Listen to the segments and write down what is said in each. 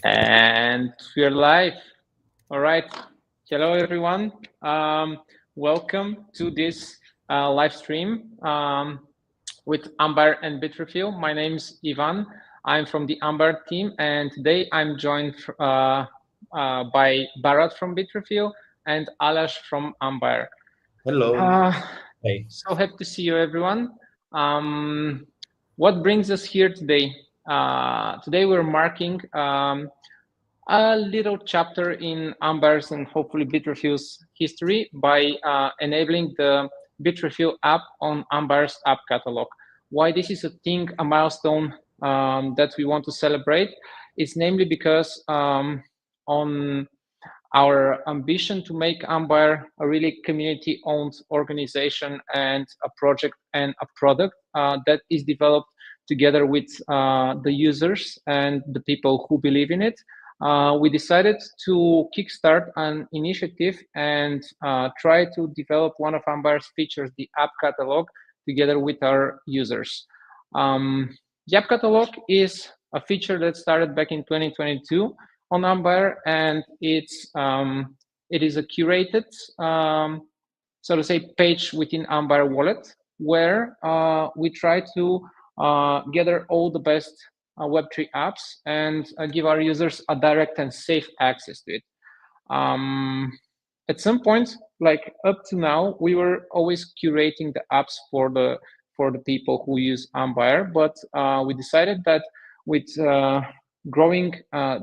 And we're live. All right. Hello, everyone. Welcome to this live stream with Ambire and Bitrefill. My name's Ivan. I'm from the Ambire team, and today I'm joined by Bharat from Bitrefill and Alash from Ambire. Hello. Uh, Hey. so happy to see you, everyone. Um, what brings us here today? Today we're marking a little chapter in Amber's and hopefully Bitrefill's history by enabling the Bitrefill app on Amber's app catalog. Why this is a thing, a milestone that we want to celebrate is namely because on our ambition to make Ambire a really community-owned organization and a project and a product that is developed together with the users and the people who believe in it. We decided to kickstart an initiative and try to develop one of Ambire's features, the app catalog, together with our users. The app catalog is a feature that started back in 2022 on Ambire, and it is a curated, so to say, page within Ambire Wallet where we try to gather all the best Web3 apps and give our users a direct and safe access to it. Um, at some point, like up to now, we were always curating the apps for the people who use Ambire, but we decided that with growing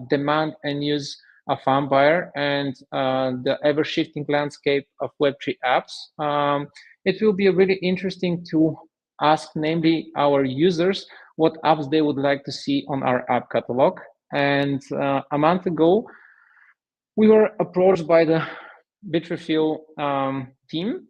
demand and use of Ambire and the ever-shifting landscape of Web3 apps, it will be really interesting to ask, namely our users, what apps they would like to see on our app catalog. And a month ago, we were approached by the Bitrefill team,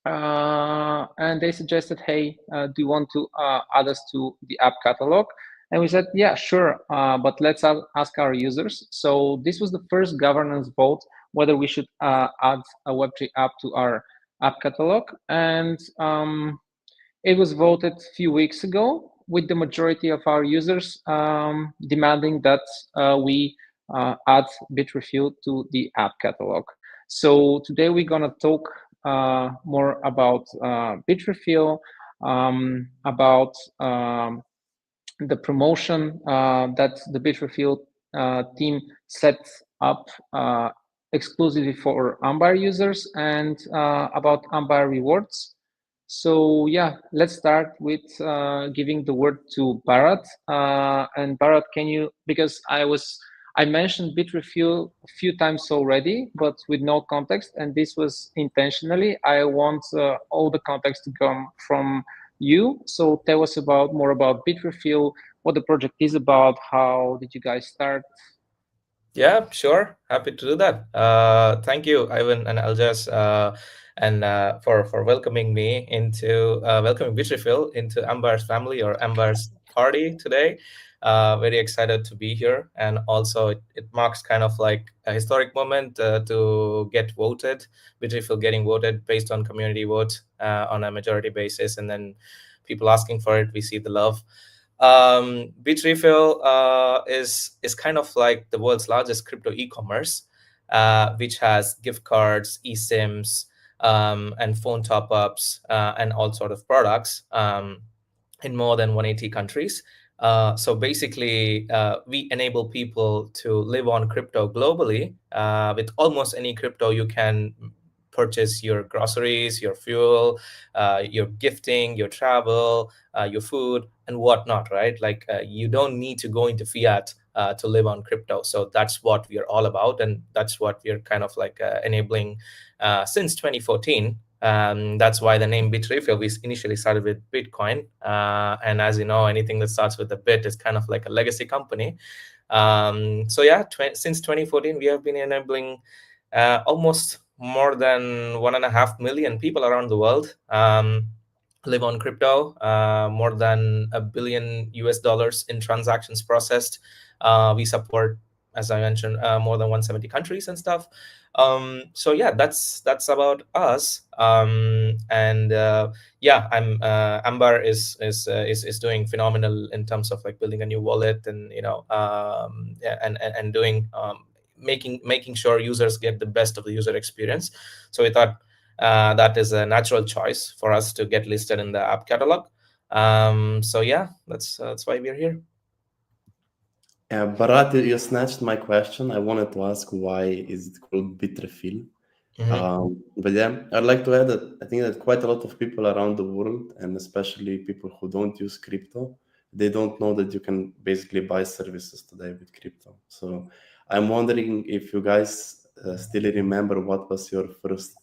and they suggested, "Hey, do you want to add us to the app catalog?" And we said, "Yeah, sure, but let's ask our users." So this was the first governance vote whether we should add a Web3 app to our app catalog, and it was voted a few weeks ago, with the majority of our users demanding that we add Bitrefill to the app catalog. So today we're gonna talk more about Bitrefill, about the promotion that the Bitrefill team set up exclusively for Ambire users, and about Ambire rewards. So yeah, let's start with giving the word to Bharat. And Bharat, can you, because I mentioned Bitrefill a few times already, but with no context, and this was intentionally. I want all the context to come from you. So tell us about more about Bitrefill, what the project is about, how did you guys start? Yeah, sure. Happy to do that. Thank you, Ivan and Aljas, and for welcoming me into welcoming Bitrefill into Amber's family or Amber's party today. Very excited to be here, and also it marks kind of like a historic moment to get voted. Bitrefill getting voted based on community vote on a majority basis, and then people asking for it. We see the love. Bitrefill is kind of like the world's largest crypto e-commerce, which has gift cards, eSIMs, and phone top-ups, and all sort of products in more than 180 countries. So basically, we enable people to live on crypto globally. With almost any crypto, you can purchase your groceries, your fuel, your gifting, your travel, your food, and whatnot, right? Like you don't need to go into fiat to live on crypto. So that's what we are all about, and that's what we are kind of like enabling since 2014. That's why the name Bitrefill, we initially started with Bitcoin. And as you know, anything that starts with a bit is kind of like a legacy company. So yeah, since 2014, we have been enabling almost more than 1.5 million people around the world live on crypto, more than $1 billion in transactions processed. We support, as I mentioned, more than 170 countries and stuff. So yeah, that's about us. And yeah, Ambire is doing phenomenal in terms of like building a new wallet, and yeah, and doing making sure users get the best of the user experience. So we thought that is a natural choice for us to get listed in the app catalog. So yeah, that's why we're here. Bharat, you snatched my question. I wanted to ask why is it called Bitrefill? Hmm. But yeah, I'd like to add that I think that quite a lot of people around the world, and especially people who don't use crypto, they don't know that you can basically buy services today with crypto. So I'm wondering if you guys still remember what was your first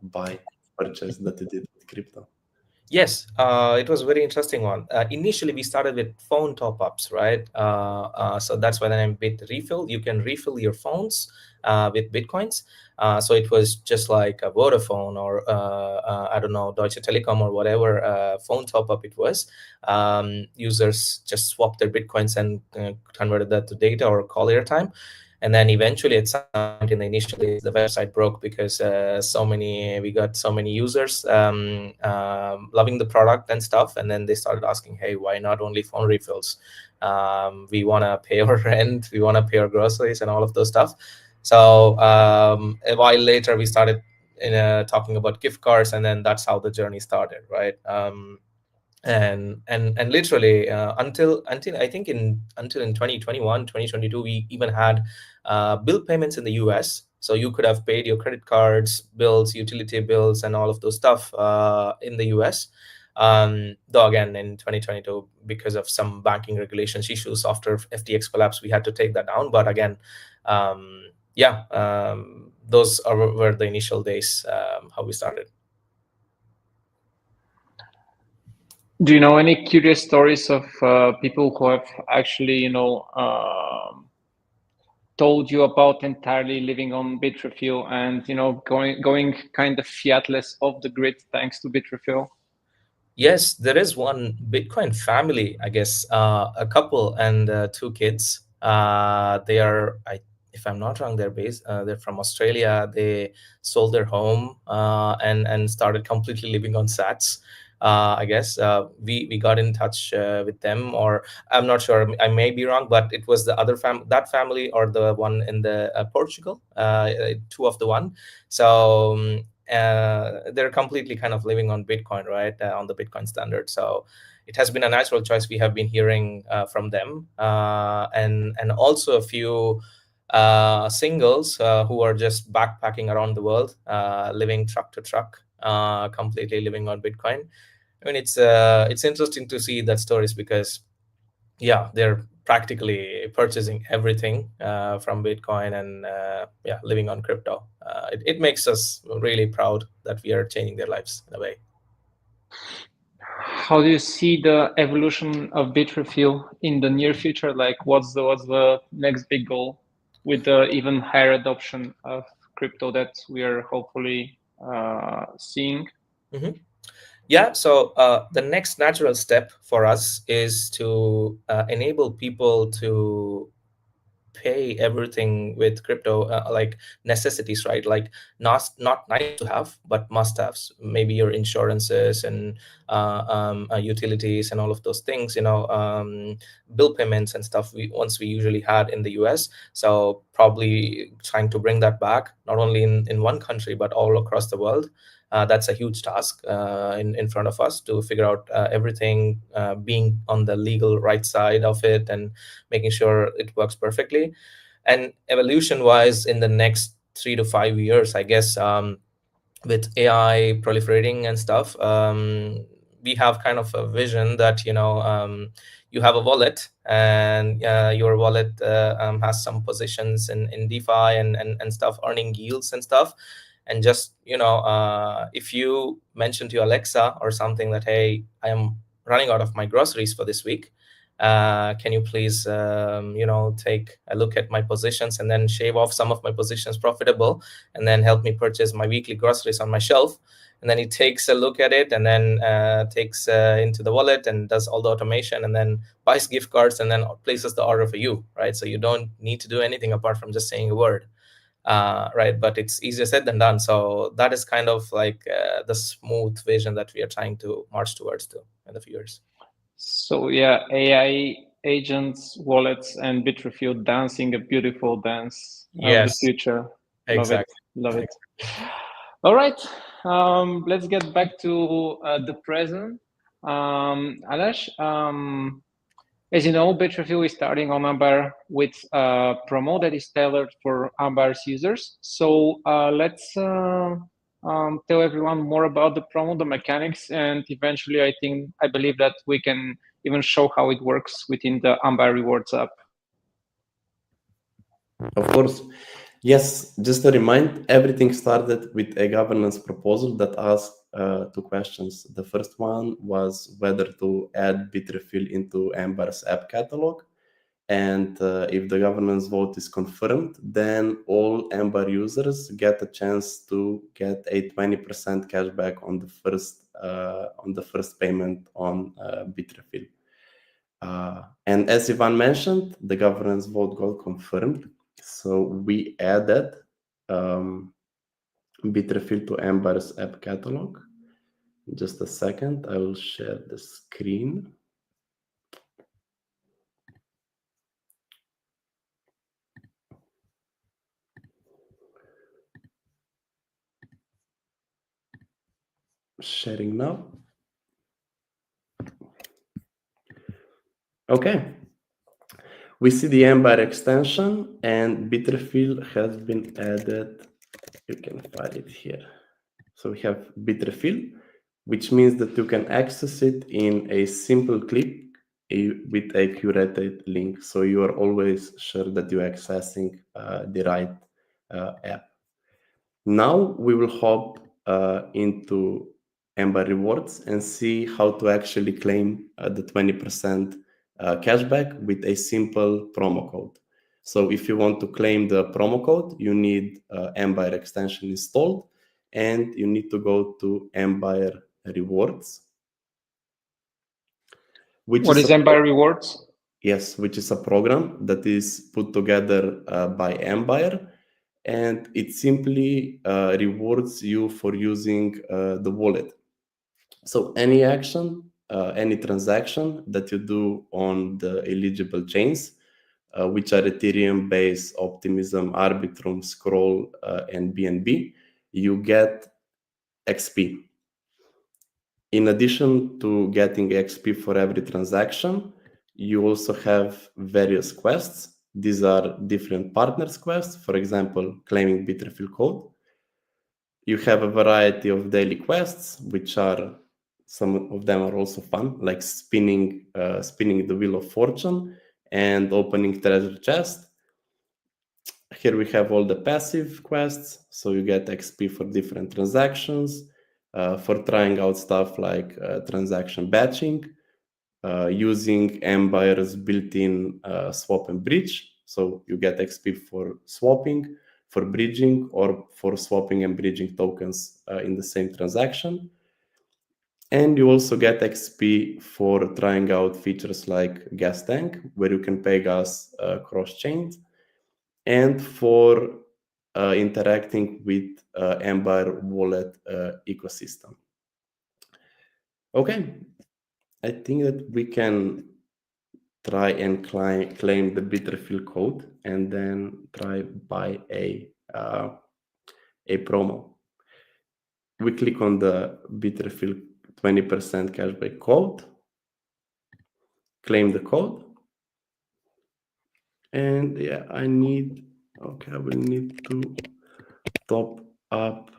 buy purchase that you did with crypto. Yes, it was a very interesting one. Initially, we started with phone top-ups, right? So that's why the name Bitrefill. You can refill your phones with bitcoins. So it was just like a Vodafone or I don't know, Deutsche Telekom or whatever phone top-up it was. Users just swapped their bitcoins and converted that to data or call airtime. And then eventually, at some point in the initial days, the website broke because we got so many users loving the product and stuff. And then they started asking, hey, why not only phone refills? We want to pay our rent, we want to pay our groceries and all of those stuff. So a while later, we started talking about gift cards, and then that's how the journey started, right? And literally until I think in 2021, 2022, we even had bill payments in the US. So you could have paid your credit cards bills, utility bills, and all of those stuff in the US. Though again, in 2022, because of some banking regulations issues after FTX collapse, we had to take that down. But again, yeah, were the initial days, how we started. Do you know any curious stories of people who have actually, told you about entirely living on Bitrefill and going kind of fiatless off the grid thanks to Bitrefill? Yes, there is one Bitcoin family, I guess, a couple and two kids. They are, if I'm not wrong, they're from Australia. They sold their home and started completely living on Sats. I guess we got in touch with them, or I'm not sure. I may be wrong, but it was the other that family or the one in the Portugal, two of the one. So they're completely kind of living on Bitcoin, right? On the Bitcoin standard. So it has been a natural choice. We have been hearing from them, and also a few singles who are just backpacking around the world, living truck to truck, completely living on Bitcoin. I mean, it's interesting to see that stories because yeah, they're practically purchasing everything from Bitcoin and yeah, living on crypto. It makes us really proud that we are changing their lives in a way. How do you see the evolution of Bitrefill in the near future? Like, what's the next big goal with the even higher adoption of crypto that we are hopefully seeing? Mhm. Yeah, so the next natural step for us is to enable people to pay everything with crypto, like necessities, right? Like not nice to have but must haves, maybe your insurances and utilities and all of those things, bill payments and stuff we usually had in the US. So probably trying to bring that back, not only in one country but all across the world. That's a huge task in front of us to figure out everything, being on the legal right side of it and making sure it works perfectly. And evolution wise, in the next 3 to 5 years, I guess, with AI proliferating and stuff, we have kind of a vision that you have a wallet, and your wallet has some positions in DeFi and stuff, earning yields and stuff. And just if you mention to Alexa or something that, hey, I am running out of my groceries for this week, can you please take a look at my positions and then shave off some of my positions profitable, and then help me purchase my weekly groceries on my shelf. And then he takes a look at it, and then takes into the wallet and does all the automation, and then buys gift cards and then places the order for you, right? So you don't need to do anything apart from just saying a word. right? But it's easier said than done. So that is kind of like the smooth vision that we are trying to march towards in the few years. So yeah, AI agents, wallets, and Bitrefill dancing a beautiful dance of the Yes, future. Love it, exactly. love it. All right, let's get back to the present. Alash, as you know, Bitrefill is starting on Ambire with a promo that is tailored for Ambire's users. So let's tell everyone more about the promo, the mechanics, and eventually, I believe that we can even show how it works within the Ambire Rewards app. Of course. Yes, just to remind, everything started with a governance proposal that asked two questions. The first one was whether to add Bitrefill into Ambire's app catalog. And if the governance vote is confirmed, then all Ambire users get a chance to get a 20% cashback on the first payment on Bitrefill. And as Ivan mentioned, the governance vote got confirmed. So we added Bitrefill to Ambire's app catalog. Just a second, I will share the screen. Sharing now. Okay. We see the Ambire extension and Bitrefill has been added. You can find it here. So we have Bitrefill, which means that you can access it in a simple click with a curated link. So you are always sure that you're accessing the right app. Now we will hop into Ambire Rewards and see how to actually claim the 20% cashback with a simple promo code. So if you want to claim the promo code, you need Ambire extension installed and you need to go to Ambire Rewards. What is Ambire Rewards? Yes, which is a program that is put together by Ambire, and it simply rewards you for using the wallet. So any action, any transaction that you do on the eligible chains, which are Ethereum, Base, Optimism, Arbitrum, Scroll, and BNB, you get XP. In addition to getting XP for every transaction, you also have various quests. These are different partners quests, for example, claiming Bitrefill code. You have a variety of daily quests, which are, some of them are also fun, like spinning the Wheel of Fortune and opening treasure chest. Here we have all the passive quests, so you get XP for different transactions, for trying out stuff like transaction batching, using Ambire's built-in swap and bridge. So you get XP for swapping, for bridging, or for swapping and bridging tokens in the same transaction. And you also get XP for trying out features like gas tank, where you can pay gas cross-chain, and for interacting with Ambire wallet ecosystem. Okay, I think that we can try and claim the Bitrefill code and then try buy a promo. We click on the Bitrefill 20% cashback code, claim the code, and yeah, I will need to top up.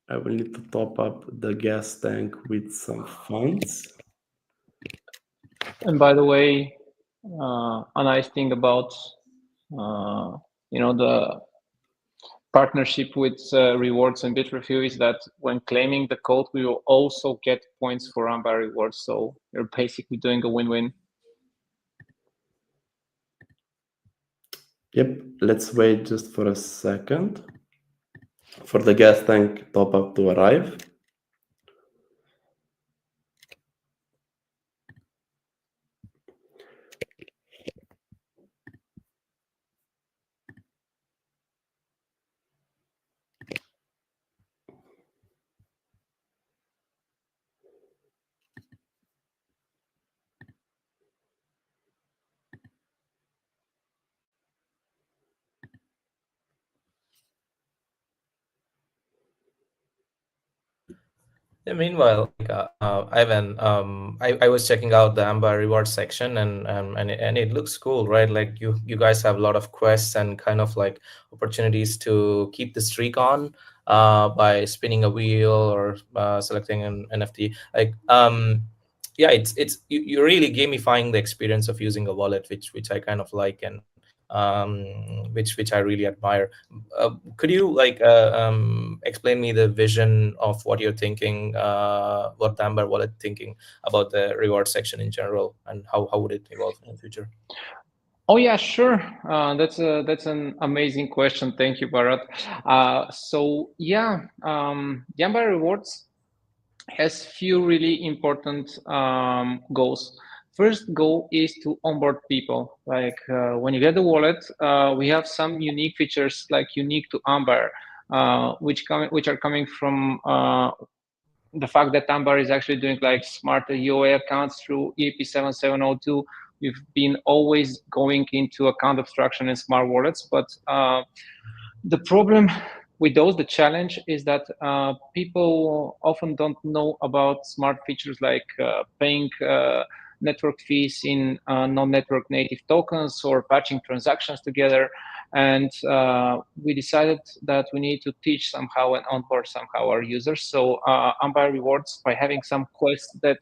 I will need to top up the gas tank with some funds. And by the way, a nice thing about the partnership with Rewards and Bitrefill is that when claiming the code, we will also get points for Ambire Rewards. So you're basically doing a win-win. Yep, let's wait just for a second for the gas tank top up to arrive. Meanwhile, Ivan, I was checking out the Ambire reward section, and it looks cool, right? Like you guys have a lot of quests and kind of like opportunities to keep the streak on by spinning a wheel or selecting an NFT. Yeah, you're really gamifying the experience of using a wallet, which I kind of like, and which I really admire. Could you explain me the vision of what you're thinking, what the Amber Wallet thinking about the reward section in general, and how would it evolve in the future? Oh yeah, sure. That's an amazing question. Thank you, Bharat. So yeah, Jamba Rewards has few really important goals. First goal is to onboard people. Like when you get the wallet, we have some unique features like unique to Ambire, which are coming from the fact that Ambire is actually doing like smart UA accounts through EAP7702. We've been always going into account abstraction and smart wallets, but the problem with those, the challenge is that people often don't know about smart features like paying network fees in non-network native tokens or patching transactions together. And we decided that we need to teach somehow and onboard somehow our users. So Ambire Rewards, by having some quests that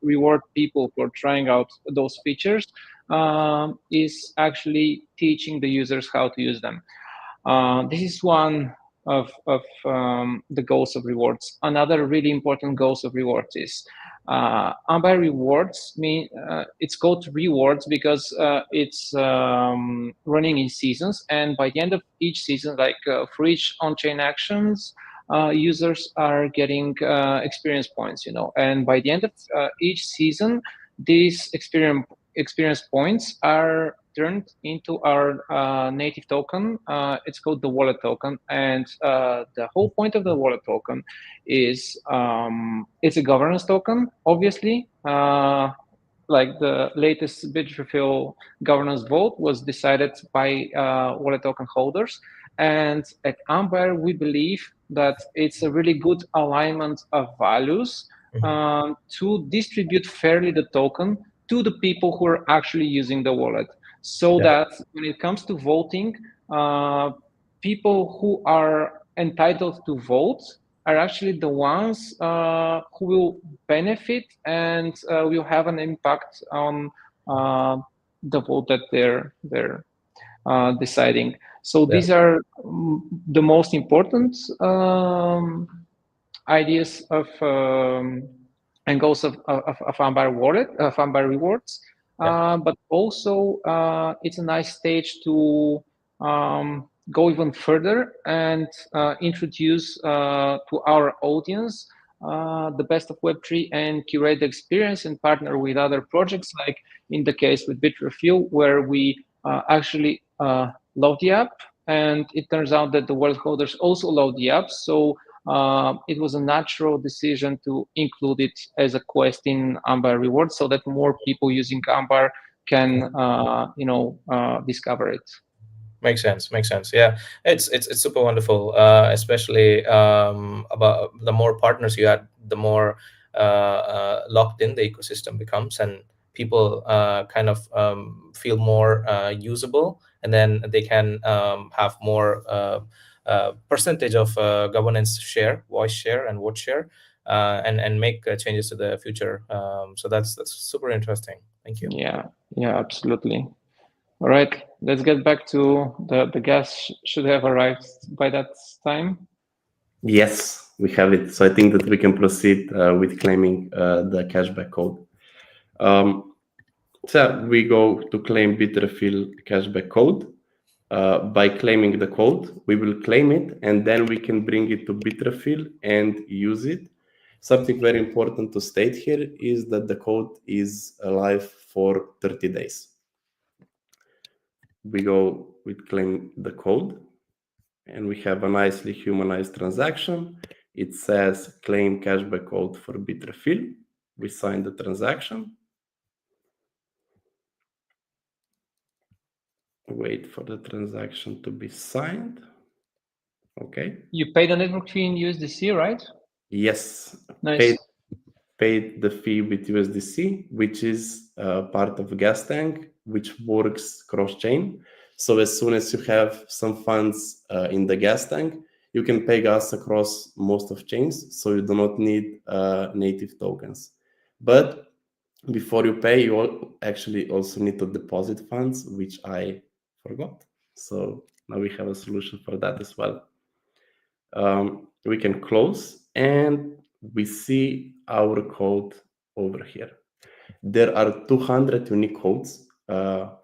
reward people for trying out those features, is actually teaching the users how to use them. This is one of the goals of rewards. Another really important goals of rewards is Ambire Rewards mean it's called rewards because it's running in seasons, and by the end of each season, like for each on-chain actions, users are getting experience points, you know, and by the end of each season, these experience points are turned into our native token. It's called the wallet token, and the whole point of the wallet token is it's a governance token, obviously. Like the latest Bitrefill governance vote was decided by wallet token holders. And at Ambire, we believe that it's a really good alignment of values to distribute fairly the token to the people who are actually using the wallet, so Yeah, that when it comes to voting, uh, people who are entitled to vote are actually the ones who will benefit and will have an impact on uh, the vote that they're deciding. So yeah, these are the most important ideas of and goals of Ambire Wallet, of Ambire Rewards. yeah, But also, it's a nice stage to go even further and introduce to our audience the best of Web3 and curate the experience and partner with other projects, like in the case with Bitrefill, where we actually love the app. And it turns out that the wallet holders also love the app. So it was a natural decision to include it as a quest in Ambire Rewards so that more people using Ambire can, discover it. makes sense. Makes sense. Yeah, it's super wonderful. Especially about the more partners you add, the more locked in the ecosystem becomes, and people kind of feel more usable, and then they can have more percentage of governance share, voice share, and vote share, and make changes to the future. So that's super interesting. Thank you. Yeah, absolutely. All right, let's get back to the gas should have arrived by that time. Yes, we have it. So I think that we can proceed with claiming the cashback code. So we go to claim Bitrefill cashback code. By claiming the code, we will claim it, and then we can bring it to Bitrefill and use it. Something very important to state here is that the code is alive for 30 days. We go with claim the code, and we have a nicely humanized transaction. It says claim cashback code for Bitrefill. We sign the transaction. Wait for the transaction to be signed. Okay. You pay the network fee in USDC, right? Yes, Nice. paid the fee with USDC, which is part of gas tank, which works cross-chain. So as soon as you have some funds in the gas tank, you can pay gas across most of chains, so you do not need native tokens. But before you pay, you actually also need to deposit funds, which I forgot. So now we have a solution for that as well. We can close and we see our code over here. There are 200 unique codes,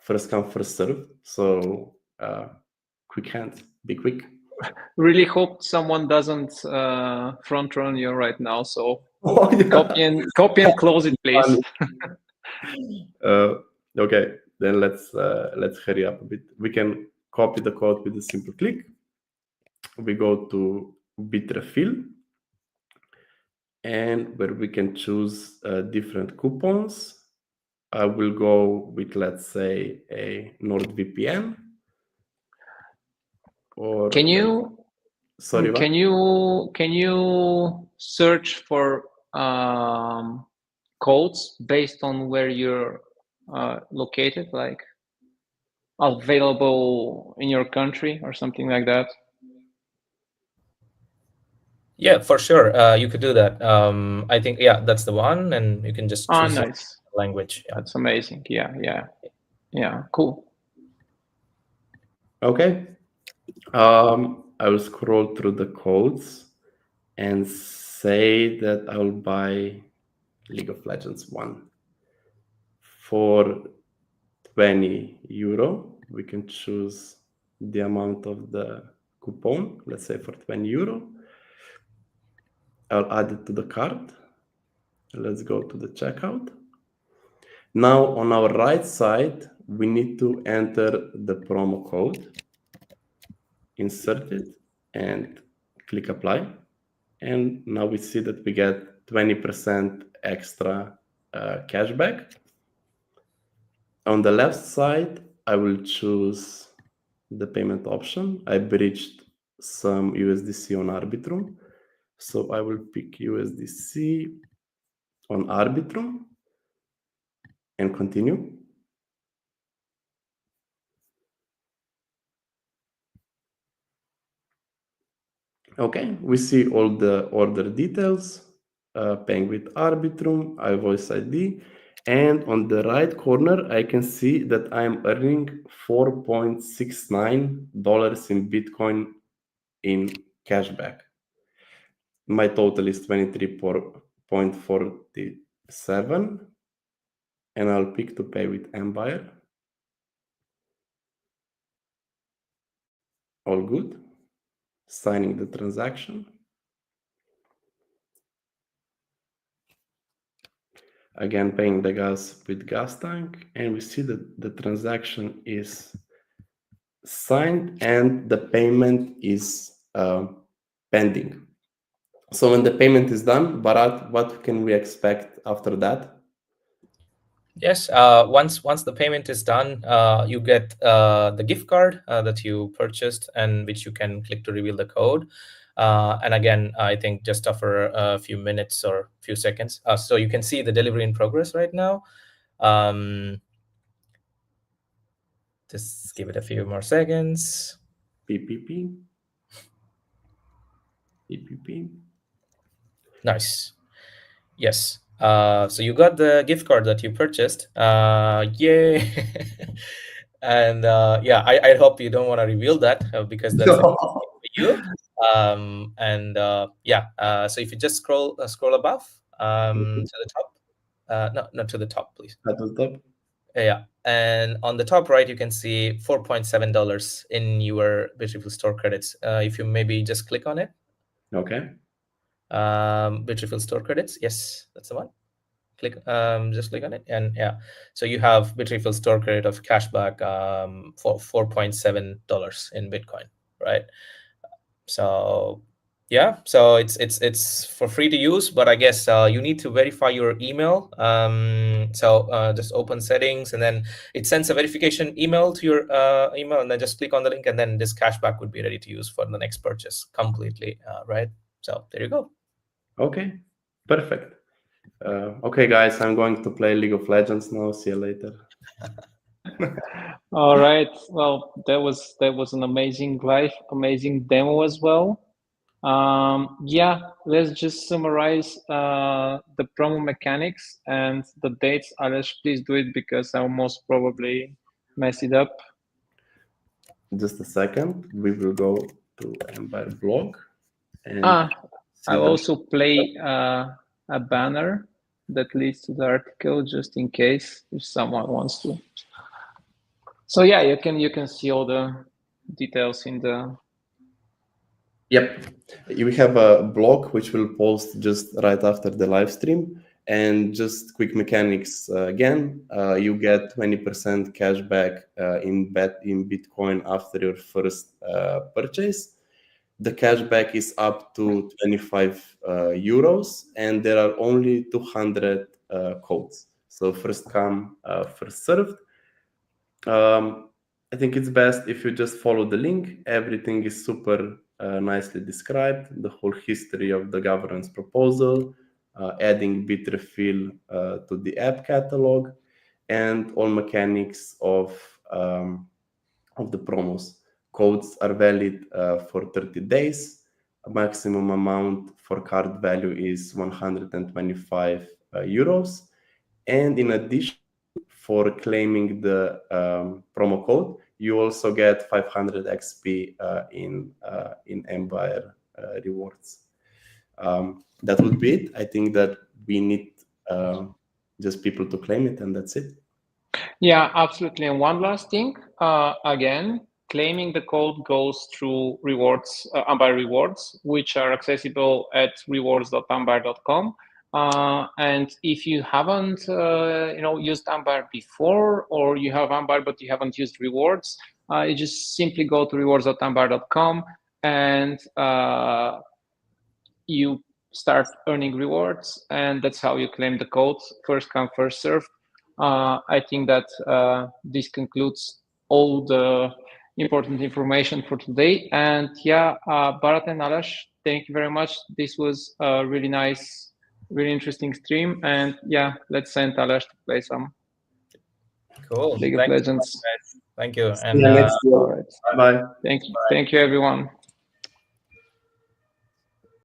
first come, first serve. So quick hands, be quick. Really hope someone doesn't front run you right now. So Oh, yeah. copy and close it, please. Okay, then let's hurry up a bit. We can copy the code with a simple click. We go to Bitrefill, and where we can choose different coupons. I will go with, let's say, a NordVPN. Or Can you sorry, what? can you search for codes based on where you're located, like available in your country or something like that? Yeah, for sure. You could do that. I think, yeah, that's the one, and you can just choose Nice. language. Yeah. That's amazing. Yeah. Cool. Okay. I will scroll through the codes and say that I will buy League of Legends 1 for 20 euro. We can choose the amount of the coupon, let's say for 20 euro. I'll add it to the cart. Let's go to the checkout. Now on our right side, we need to enter the promo code, insert it, and click apply. And now we see that we get 20% extra cashback. On the left side, I will choose the payment option. I bridged some USDC on Arbitrum. So I will pick USDC on Arbitrum and continue. Okay, we see all the order details, paying with Arbitrum, iVoice ID, and on the right corner, I can see that I'm earning $4.69 in Bitcoin in cashback. My total is 23.47, and I'll pick to pay with Ambire. All good. Signing the transaction. Again, paying the gas with gas tank, and we see that the transaction is signed and the payment is pending. So when the payment is done, Bharat, what can we expect after that? Yes. Once the payment is done, you get the gift card that you purchased, and which you can click to reveal the code. And again, I think just after a few minutes or few seconds, so you can see the delivery in progress right now. Just give it a few more seconds. PPP. Nice. Yes. So you got the gift card that you purchased. Yay. And yeah, I hope you don't want to reveal that because that's for you. Yeah. So if you just scroll above to the top. No, not to the top, please. At the top. Yeah. And on the top right, you can see $4.7 in your Bitrefill store credits. If you maybe just click on it. Okay. Bitrefill store credits. Yes, that's the one. Click, just click on it, and yeah, so you have Bitrefill store credit of cashback for $4.7 in Bitcoin, right? So yeah, so it's for free to use, but I guess you need to verify your email. So just open settings, and then it sends a verification email to your email, and then just click on the link, and then this cashback would be ready to use for the next purchase completely, right? So there you go. Okay, perfect. Okay, guys, I'm going to play League of Legends now. See you later. All right. Well, that was an amazing amazing demo as well. Yeah, let's just summarize the promo mechanics and the dates. Alesh, please do it because I'll most probably mess it up. Just a second. We will go to Ambire blog and see I'll the. also play a banner that leads to the article just in case if someone wants to. So yeah, you can see all the details in the. Yep, we have a blog which will post just right after the live stream. And just quick mechanics again, you get 20% cashback in Bitcoin after your first purchase. The cashback is up to 25 euros, and there are only 200 codes. So first come, first served. I think it's best if you just follow the link. Everything is super nicely described, the whole history of the governance proposal, adding Bitrefill to the app catalog, and all mechanics of the promos. Codes are valid for 30 days. A maximum amount for card value is 125 euros. And in addition, for claiming the promo code, you also get 500 XP in Ambire rewards. That would be it. I think that we need just people to claim it, and that's it. Yeah, absolutely. And one last thing, again, claiming the code goes through rewards, Ambire rewards, which are accessible at rewards.ambire.com. And if you haven't, used Ambire before, or you have Ambire but you haven't used rewards, you just simply go to rewards.ambire.com and you start earning rewards, and that's how you claim the code. First come, first served. I think that this concludes all the important information for today. And yeah, Bharat and Alash, thank you very much. This was a really nice, really interesting stream. And yeah, let's send Alash to play some Cool. League of Thanks so much, Legends. guys. Thank you. See And you next year. All right. Bye bye. Thank you, everyone.